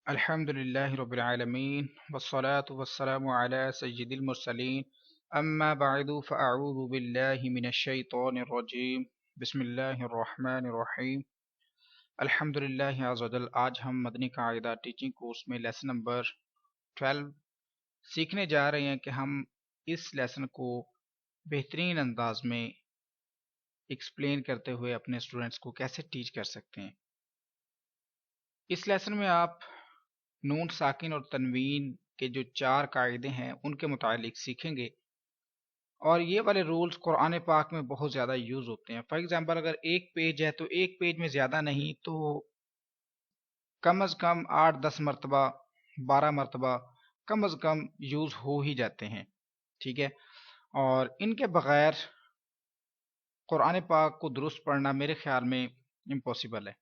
الحمدللہ رب العالمین والصلاة والسلام علی سید المرسلین اما بعد فاعوذ باللہ من الشیطان الرجیم بسم اللہ الرحمن الرحیم الحمدللہ عز و جل۔ آج ہم مدنی قاعدہ ٹیچنگ کورس میں لیسن نمبر 12 سیکھنے جا رہے ہیں کہ ہم اس لیسن کو بہترین انداز میں ایکسپلین کرتے ہوئے اپنے اسٹوڈنٹس کو کیسے ٹیچ کر سکتے ہیں۔ اس لیسن میں آپ نون ساکن اور تنوین کے جو 4 قاعدے ہیں ان کے متعلق سیکھیں گے، اور یہ والے رولز قرآن پاک میں بہت زیادہ یوز ہوتے ہیں۔ فار ایگزامپل اگر ایک پیج ہے تو ایک پیج میں زیادہ نہیں تو کم از کم 8-10 مرتبہ 12 مرتبہ کم از کم یوز ہو ہی جاتے ہیں، ٹھیک ہے، اور ان کے بغیر قرآن پاک کو درست پڑھنا میرے خیال میں امپاسبل ہے۔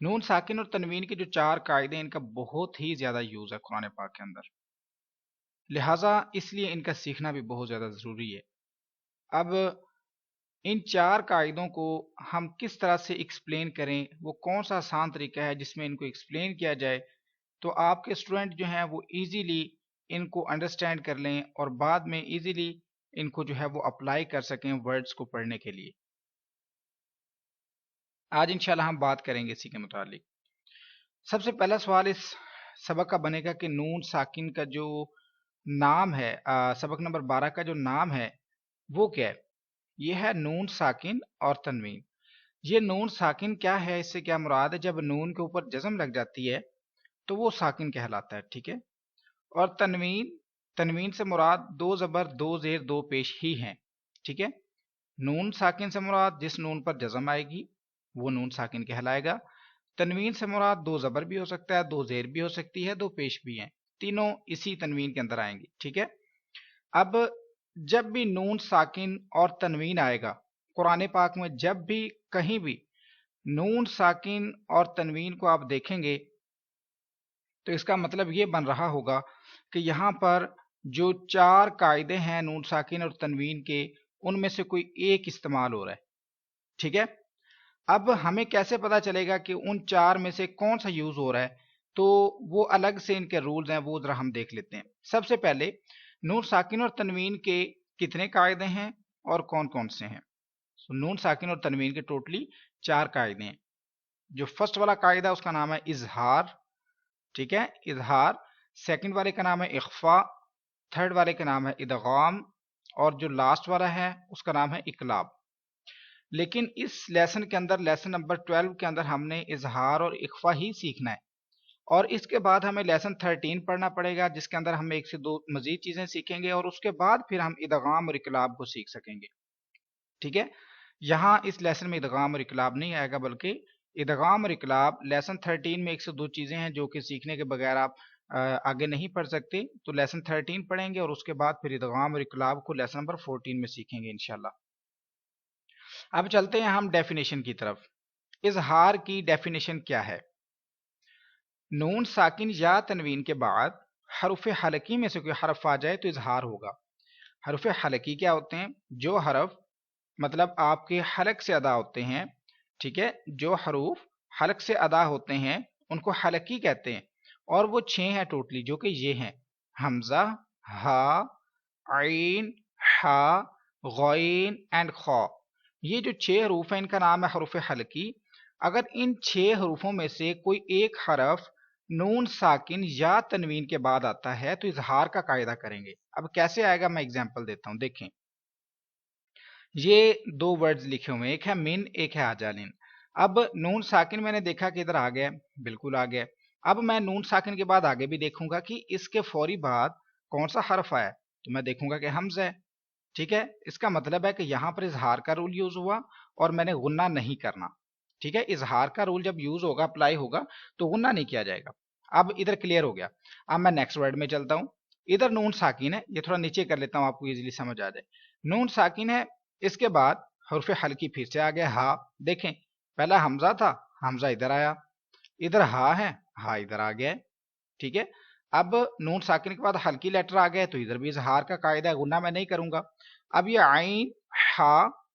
نون ساکن اور تنوین کے جو 4 قاعدے ہیں ان کا بہت ہی زیادہ یوز ہے قرآن پاک کے اندر، لہٰذا اس لیے ان کا سیکھنا بھی بہت زیادہ ضروری ہے۔ اب ان 4 قاعدوں کو ہم کس طرح سے ایکسپلین کریں، وہ کون سا آسان طریقہ ہے جس میں ان کو ایکسپلین کیا جائے تو آپ کے اسٹوڈنٹ جو ہیں وہ ایزیلی ان کو انڈرسٹینڈ کر لیں اور بعد میں ایزیلی ان کو جو ہے وہ اپلائی کر سکیں ورڈز کو پڑھنے کے لیے۔ آج انشاءاللہ ہم بات کریں گے اسی کے متعلق۔ سب سے پہلا سوال اس سبق کا بنے گا کہ نون ساکن کا جو نام ہے، سبق نمبر 12 کا جو نام ہے وہ کیا ہے؟ یہ ہے نون ساکن اور تنوین۔ یہ نون ساکن کیا ہے، اس سے کیا مراد ہے؟ جب نون کے اوپر جزم لگ جاتی ہے تو وہ ساکن کہلاتا ہے، ٹھیک ہے۔ اور تنوین سے مراد 2 زبر 2 زیر 2 پیش ہی ہیں، ٹھیک ہے۔ نون ساکن سے مراد جس نون پر جزم آئے گی وہ نون ساکن کہلائے گا۔ تنوین سے مراد 2 زبر بھی ہو سکتا ہے، 2 زیر بھی ہو سکتی ہے، 2 پیش بھی ہیں، تینوں اسی تنوین کے اندر آئیں گی، ٹھیک ہے۔ اب جب بھی نون ساکن اور تنوین آئے گا قرآن پاک میں، جب بھی کہیں بھی نون ساکن اور تنوین کو آپ دیکھیں گے تو اس کا مطلب یہ بن رہا ہوگا کہ یہاں پر جو 4 قاعدے ہیں نون ساکن اور تنوین کے، ان میں سے کوئی ایک استعمال ہو رہا ہے، ٹھیک ہے۔ اب ہمیں کیسے پتا چلے گا کہ ان 4 میں سے کون سا یوز ہو رہا ہے؟ تو وہ الگ سے ان کے رولز ہیں، وہ ذرا ہم دیکھ لیتے ہیں۔ سب سے پہلے نون ساکن اور تنوین کے کتنے قاعدے ہیں اور کون کون سے ہیں؟ نون ساکن اور تنوین کے ٹوٹلی 4 قاعدے ہیں۔ جو فرسٹ والا قاعدہ اس کا نام ہے اظہار، ٹھیک ہے، اظہار۔ سیکنڈ والے کا نام ہے اخفا، تھرڈ والے کا نام ہے ادغام، اور جو لاسٹ والا ہے اس کا نام ہے اقلاب۔ لیکن اس لیسن کے اندر، لیسن نمبر 12 کے اندر ہم نے اظہار اور اخفا ہی سیکھنا ہے، اور اس کے بعد ہمیں لیسن 13 پڑھنا پڑے گا جس کے اندر ہم 1 سے 2 مزید چیزیں سیکھیں گے، اور اس کے بعد پھر ہم ادغام اور اقلاب کو سیکھ سکیں گے، ٹھیک ہے۔ یہاں اس لیسن میں ادغام اور اقلاب نہیں آئے گا، بلکہ ادغام اور اقلاب لیسن 13 میں 1 سے 2 چیزیں ہیں جو کہ سیکھنے کے بغیر آپ آگے نہیں پڑھ سکتے، تو لیسن 13 پڑھیں گے اور اس کے بعد پھر ادغام اور اقلاب کو لیسن نمبر 14 میں سیکھیں گے انشاءاللہ۔ اب چلتے ہیں ہم ڈیفینیشن کی طرف۔ اظہار کی ڈیفینیشن کیا ہے؟ نون ساکن یا تنوین کے بعد حرف حلقی میں سے کوئی حرف آ جائے تو اظہار ہوگا۔ حرف حلقی کیا ہوتے ہیں؟ جو حرف مطلب آپ کے حلق سے ادا ہوتے ہیں، ٹھیک ہے، جو حروف حلق سے ادا ہوتے ہیں ان کو حلقی کہتے ہیں، اور وہ 6 ہیں ٹوٹلی، جو کہ یہ ہیں: حمزہ، ہا، عین، حا، غین اینڈ خا۔ یہ جو 6 حروف ہیں ان کا نام ہے حروف حلقی۔ اگر ان 6 حروفوں میں سے کوئی ایک حرف نون ساکن یا تنوین کے بعد آتا ہے تو اظہار کا قاعدہ کریں گے۔ اب کیسے آئے گا میں اگزامپل دیتا ہوں، دیکھیں۔ یہ 2 ورڈز لکھے ہوئے ہیں، ایک ہے من، ایک ہے آجالن۔ اب نون ساکن میں نے دیکھا کہ ادھر آ گیا، بالکل آ گیا۔ اب میں نون ساکن کے بعد آگے بھی دیکھوں گا کہ اس کے فوری بعد کون سا حرف آیا، تو میں دیکھوں گا کہ حمزہ ہے، ٹھیک ہے۔ اس کا مطلب ہے کہ یہاں پر اظہار کا رول یوز ہوا اور میں نے غنہ نہیں کرنا، ٹھیک ہے۔ اظہار کا رول جب یوز ہوگا، اپلائی ہوگا، تو غنہ نہیں کیا جائے گا۔ اب ادھر کلیئر ہو گیا۔ اب میں نیکسٹ ورڈ میں چلتا ہوں۔ ادھر نون ساکن ہے، یہ تھوڑا نیچے کر لیتا ہوں آپ کو ایزیلی سمجھ آ جائے۔ نون ساکن ہے، اس کے بعد حرف حلقی پھر سے آ گیا، ہا۔ دیکھیں پہلا حمزہ تھا، حمزہ ادھر آیا، ادھر ہا ہے، ہا ادھر آ گیا، ٹھیک ہے۔ اب نون ساکن کے بعد حلقی لیٹر آ گیا تو ادھر بھی اظہار کا قاعدہ ہے، غنہ میں نہیں کروں گا۔ اب یہ عین، ہا،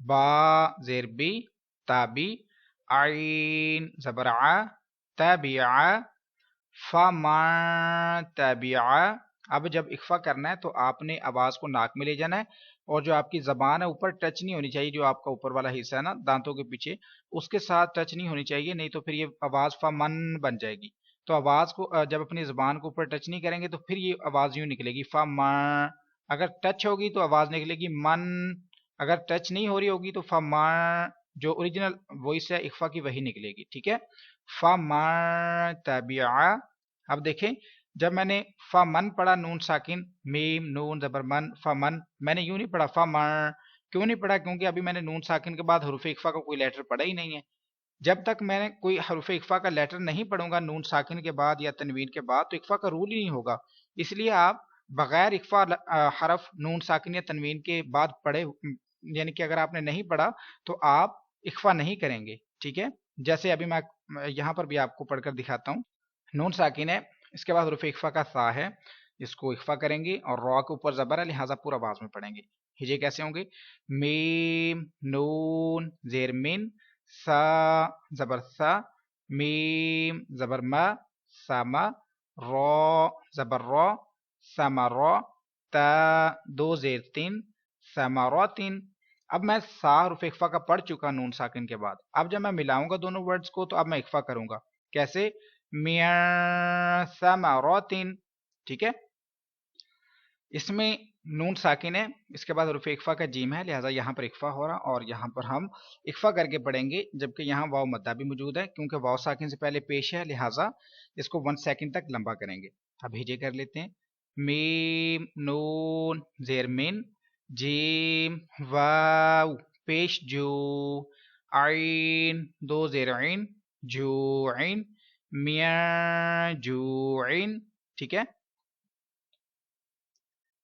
با زیر بی تابی، عین زبر ع تابع، فما تابع۔ اب جب اخفا کرنا ہے تو آپ نے آواز کو ناک میں لے جانا ہے، اور جو آپ کی زبان ہے اوپر ٹچ نہیں ہونی چاہیے، جو آپ کا اوپر والا حصہ ہے نا دانتوں کے پیچھے، اس کے ساتھ ٹچ نہیں ہونی چاہیے، نہیں تو پھر یہ آواز فمن بن جائے گی۔ تو آواز کو جب اپنی زبان کو اوپر ٹچ نہیں کریں گے تو پھر یہ آواز یوں نکلے گی فما، اگر ٹچ ہوگی تو آواز نکلے گی من، اگر ٹچ نہیں ہو رہی ہوگی تو فما، جو اوریجنل وائس ہے اخفا کی وہی نکلے گی، ٹھیک ہے۔ فما تابع، اب دیکھیں جب میں نے فمن پڑھا نون ساکن میم نون زبر من فمن، میں نے یوں نہیں پڑھا فمن، کیوں نہیں پڑھا؟ کیونکہ ابھی میں نے نون ساکن کے بعد حروف اخفا کا کوئی لیٹر پڑھا ہی نہیں ہے۔ جب تک میں نے کوئی حروف اخفا کا لیٹر نہیں پڑھوں گا نون ساکن کے بعد یا تنوین کے بعد تو اخفا کا رول ہی نہیں ہوگا، اس لیے آپ بغیر اخفا حرف نون ساکن یا تنوین کے بعد پڑھے، یعنی کہ اگر آپ نے نہیں پڑھا تو آپ اخفا نہیں کریں گے، ٹھیک ہے۔ جیسے ابھی میں یہاں پر بھی آپ کو پڑھ کر دکھاتا ہوں، نون ساکن ہے، اس کے بعد حروف اخفا کا سا ہے، اس کو اخفا کریں گے اور را کے اوپر زبر ہے لہٰذا پورا آواز میں پڑھیں گے۔ ہجے کیسے ہوں گے؟ میم نون زیر من سا زبر سا، میم زبر ما ساما، را زبر را سامارا، تا دو زیر تین ساماراتن۔ اب میں سا حروف اخفا کا پڑھ چکا نون ساکن کے بعد، اب جب میں ملاؤں گا دونوں ورڈز کو تو اب میں اخفا کروں گا، کیسے؟ میاں ثمراتن، ٹھیک ہے۔ اس میں نون ساکن ہے، اس کے بعد حروف اخفا کا جیم ہے لہٰذا یہاں پر اخفا ہو رہا، اور یہاں پر ہم اخفا کر کے پڑھیں گے، جبکہ یہاں واو مدہ بھی موجود ہے کیونکہ واو ساکن سے پہلے پیش ہے لہٰذا اس کو 1 سیکنڈ تک لمبا کریں گے۔ اب ہجے کر لیتے ہیں، میم نون زیر من جیم واو پیش جو، عین دو زیر عین جو عین، میاں جو عین، ٹھیک ہے۔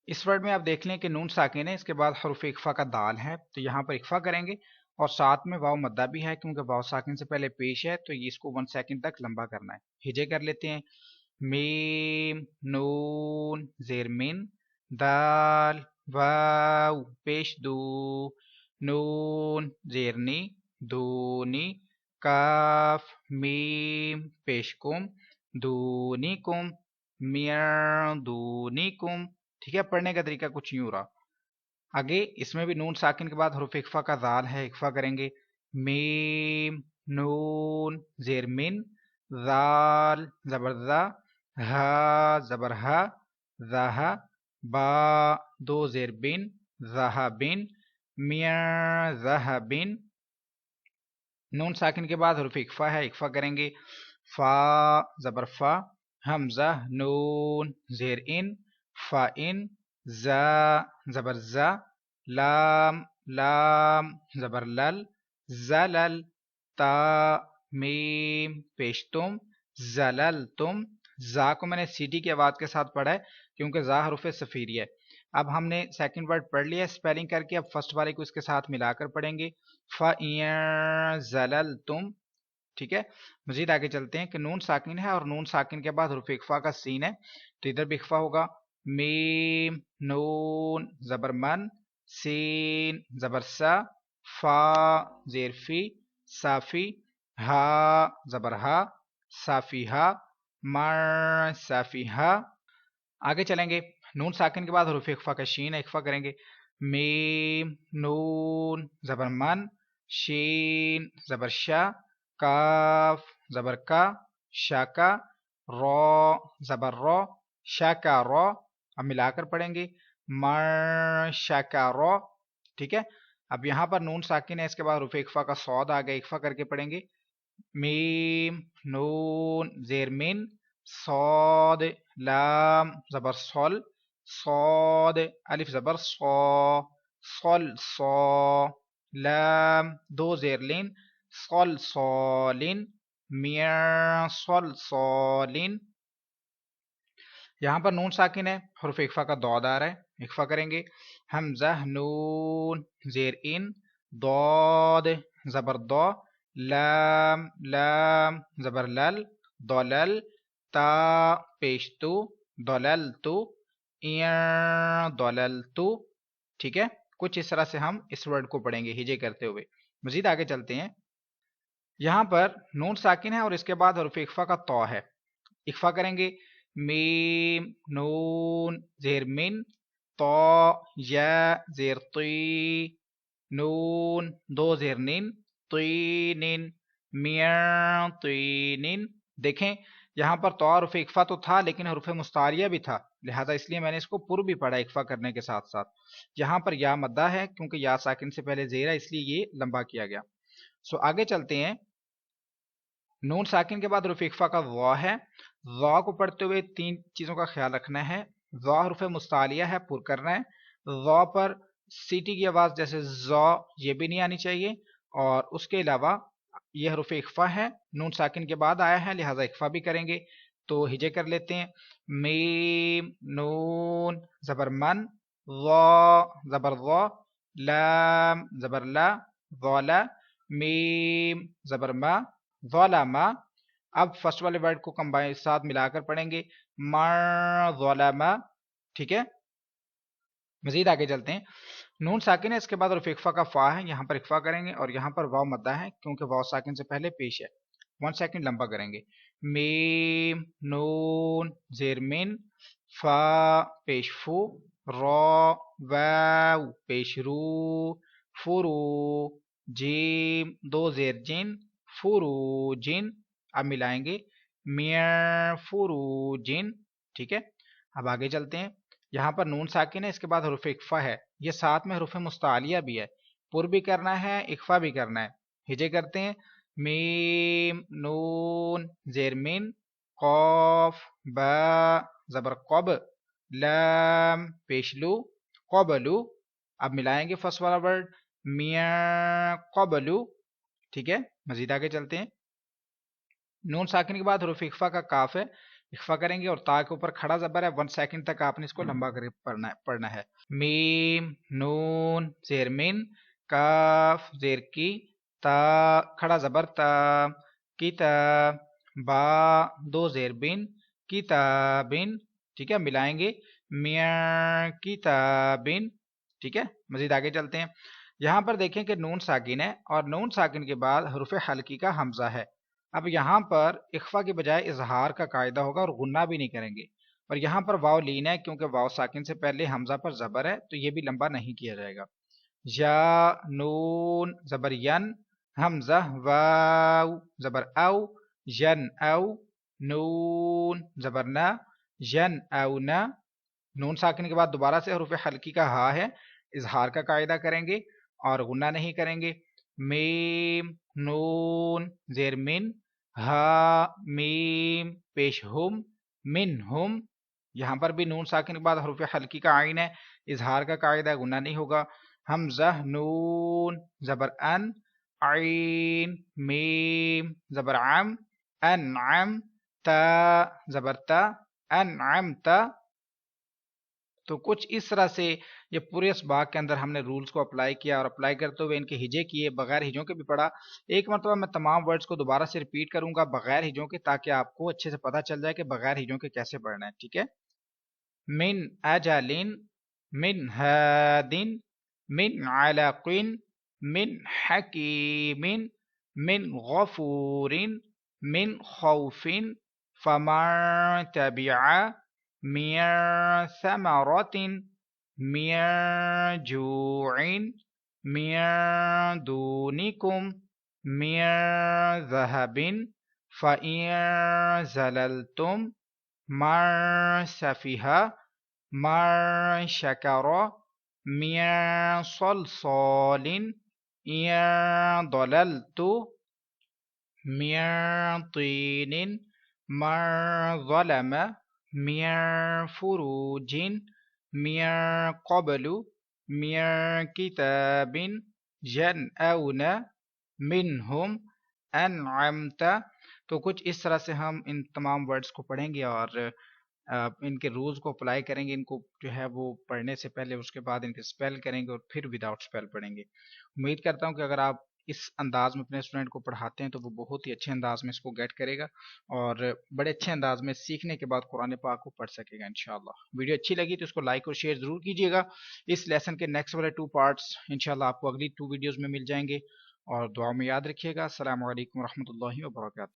اس ورڈ میں آپ دیکھ لیں کہ نون ساکن ہے، اس کے بعد حروف اخفا کا دال ہے، تو یہاں پر اخفا کریں گے، اور ساتھ میں واو مدہ بھی ہے کیونکہ واو ساکن سے پہلے پیش ہے تو یہ اس کو 1 سیکنڈ تک لمبا کرنا ہے۔ ہجے کر لیتے ہیں، میم نون زیر من دال واو پیش دو، نون زیر نی دونی، کاف میم پیش کم دونی کم، میاں دونی کم، ٹھیک ہے۔ پڑھنے کا طریقہ کچھ یوں رہا۔ آگے اس میں بھی نون ساکن کے بعد حروف اخفا کا ذال ہے، اخفا کریں گے، میم نون زیر من ذال زبر ذا، ہا زبر ہا ذا، با دو زیر بن ذہا بن، میاں ذہا بن۔ نون ساکن کے بعد حروف اخفا ہے، اخفا کریں گے، فا زبر فا، حمزہ نون زیر ان فا ان، زا زبر زا، لام لام زبر لل زلل، تا میم پیش تم زلل تم۔ زا کو میں نے سی ٹی کی آواز کے ساتھ پڑھا ہے کیونکہ زا حروف صفیری ہے۔ اب ہم نے سیکنڈ ورڈ پڑھ لیا اسپیلنگ کر کے، اب فرسٹ والے کو اس کے ساتھ ملا کر پڑھیں گے، فَإِن زَلَلْتُمْ، ٹھیک ہے۔ مزید آگے چلتے ہیں کہ نون ساکن ہے اور نون ساکن کے بعد حروف اخفا کا سین ہے، تو ادھر بھی اخفا ہوگا، میم نون زبر من سین زبر سا، فا زیر فی صافی، ہا زبر ہا صافی ہا، مر صافی ہا۔ آگے چلیں گے، نون ساکن کے بعد حروف اخفا کا شین ہے، اخفا کریں گے، میم نون زبر من شین زبر شا، کاف زبر کا شا کا، را زبر را شا کا را، اب ملا کر پڑھیں گے، مر شا کا را، ٹھیک ہے۔ اب یہاں پر نون ساکن ہے، اس کے بعد حروف اخفا کا صاد آ گئے، اخفا کر کے پڑھیں گے، میم نون زیر من صاد لام زبر صل صاد الف زبر صا صل صا، لام دو زیر لین صل صالن، میاں صل صالن۔ یہاں پر نون ساکن ہے، حروف اخفا کا ضاد آ رہا ہے، اخفا کریں گے، حمزہ نون زیر ان ضاد زبر ضا، لام لام زبر لل ضلل، تا پیش تو ضللتو، ضللتو، ٹھیک ہے۔ کچھ اس طرح سے ہم اس ورڈ کو پڑھیں گے ہجے کرتے ہوئے. مزید آگے چلتے ہیں. یہاں پر نون ساکن ہے اور اس کے بعد حروف اخفا کا تو ہے. اخفا کریں گے. میم نون زیر من، تو یا زیر تی، نون دو زیر نین، طین میاں طین. دیکھیں یہاں پر تو حرف اخفا تو تھا لیکن حروف مستعاریہ بھی تھا، لہذا اس لیے میں نے اس کو پر بھی پڑھا اخفا کرنے کے ساتھ ساتھ. یہاں پر یا مدہ ہے کیونکہ یا ساکن سے پہلے زیر ہے، اس لیے یہ لمبا کیا گیا. آگے چلتے ہیں. نون ساکن کے بعد حروف اخفا کا وا ہے. وا کو پڑھتے ہوئے تین چیزوں کا خیال رکھنا ہے. وا حروف مستعالیہ ہے، پر کرنا ہے. وا پر سیٹی کی آواز جیسے زا یہ بھی نہیں آنی چاہیے، اور اس کے علاوہ یہ حروف اخفا ہے، نون ساکن کے بعد آیا ہے لہذا اخفا بھی کریں گے. تو ہجے کر لیتے ہیں. میم نون زبر من، وا زبر وا، لام زبر لا، ظلا، میم زبر ما، ظلما. اب فرسٹ والے ورڈ کو کمبائن ساتھ ملا کر پڑھیں گے. مر ظلما. ٹھیک ہے. مزید آگے چلتے ہیں. نون ساکن ہے، اس کے بعد حروف اخفا کا فا ہے، یہاں پر اخفا کریں گے اور یہاں پر واو مدہ ہے کیونکہ واو ساکن سے پہلے پیش ہے. 1 سیکنڈ لمبا کریں گے. میم نون زیر من، فا پیش فو، را واو پیش رو، فرو، جیم دو زیر جن، فرو جن. اب ملائیں گے. میاں فرو جن. ٹھیک ہے. اب آگے چلتے ہیں. یہاں پر نون ساکن ہے، اس کے بعد حروف اخفا ہے، یہ ساتھ میں حروف مستعالیہ بھی ہے، پر بھی کرنا ہے اخفا بھی کرنا ہے. ہجے کرتے ہیں. میم نون زیر من، قاف با زبر قب، لام پیش لو، قبلو. اب ملائیں گے فرسٹ والا ورڈ میاں قبلو. ٹھیک ہے. مزید آگے چلتے ہیں. نون ساکن کے بعد حروف اخفا کا کاف ہے، اخفا کریں گے اور تا کے اوپر کھڑا زبر ہے. 1 سیکنڈ تک آپ نے اس کو لمبا کر پڑھنا ہے. میم نون زیر من، کاف زیر کی، تا کھڑا زبر تا، کتا، با دو زیر بن، کتابن. ٹھیک ہے. ملائیں گے. میاں کتابن. ٹھیک ہے. مزید آگے چلتے ہیں. یہاں پر دیکھیں کہ نون ساکن ہے اور نون ساکن کے بعد حروف حلقی کا حمزہ ہے. اب یہاں پر اخفا کے بجائے اظہار کا قاعدہ ہوگا اور غنہ بھی نہیں کریں گے. اور یہاں پر واو لین ہے کیونکہ واو ساکن سے پہلے حمزہ پر زبر ہے تو یہ بھی لمبا نہیں کیا جائے گا. یا نون زبر ین، حمزہ واو زبر او، ین او، نون زبر نا، ین او نا. نون ساکن کے بعد دوبارہ سے حروف حلقی کا ہا ہے، اظہار کا قاعدہ کریں گے اور غنہ نہیں کریں گے. میم نون زیر من، ہا میم پیش ہم، من ہم. یہاں پر بھی نون ساکن کے بعد حروف حلقی کا عین ہے، اظہار کا قاعدہ گنہ نہیں ہوگا. حمزہ نون زبر ان، عین میم زبر عم، انعم، تا زبر تا، انعمتا. تو کچھ اس طرح سے یہ پورے اسباق کے اندر ہم نے رولز کو اپلائی کیا اور اپلائی کرتے ہوئے ان کے ہجے کیے، بغیر ہجوں کے بھی پڑھا. ایک مرتبہ میں تمام ورڈز کو دوبارہ سے ریپیٹ کروں گا بغیر ہجوں کے، تاکہ آپ کو اچھے سے پتہ چل جائے کہ بغیر ہجوں کے کیسے پڑھنا ہے. ٹھیک ہے. من اجل، من ہادن، من علق، من حکیم، من غفور، من خوف، فمن تبع، من ثمرة، من جوع، من دونكم، من ذهب، فإن زللتم، من سفها، من شكر، من صلصال، إن ضللت، من طين، من ظلم، من فروج، من قبل، من كتاب، ينأون منهم، انعمت. تو کچھ اس طرح سے ہم ان تمام ورڈز کو پڑھیں گے اور ان کے رولز کو اپلائی کریں گے. ان کو جو ہے وہ پڑھنے سے پہلے اس کے بعد ان کے سپیل کریں گے اور پھر وداؤٹ سپیل پڑھیں گے. امید کرتا ہوں کہ اگر آپ اس انداز میں اپنے اسٹوڈنٹ کو پڑھاتے ہیں تو وہ بہت ہی اچھے انداز میں اس کو گیٹ کرے گا اور بڑے اچھے انداز میں سیکھنے کے بعد قرآن پاک کو پڑھ سکے گا انشاءاللہ۔ ویڈیو اچھی لگی تو اس کو لائک اور شیئر ضرور کیجیے گا۔ اس لیسن کے نیکسٹ والے 2 پارٹس انشاءاللہ آپ کو اگلی 2 ویڈیوز میں مل جائیں گے، اور دعا میں یاد رکھیے گا۔ السلام علیکم ورحمۃ اللہ وبرکاتہ۔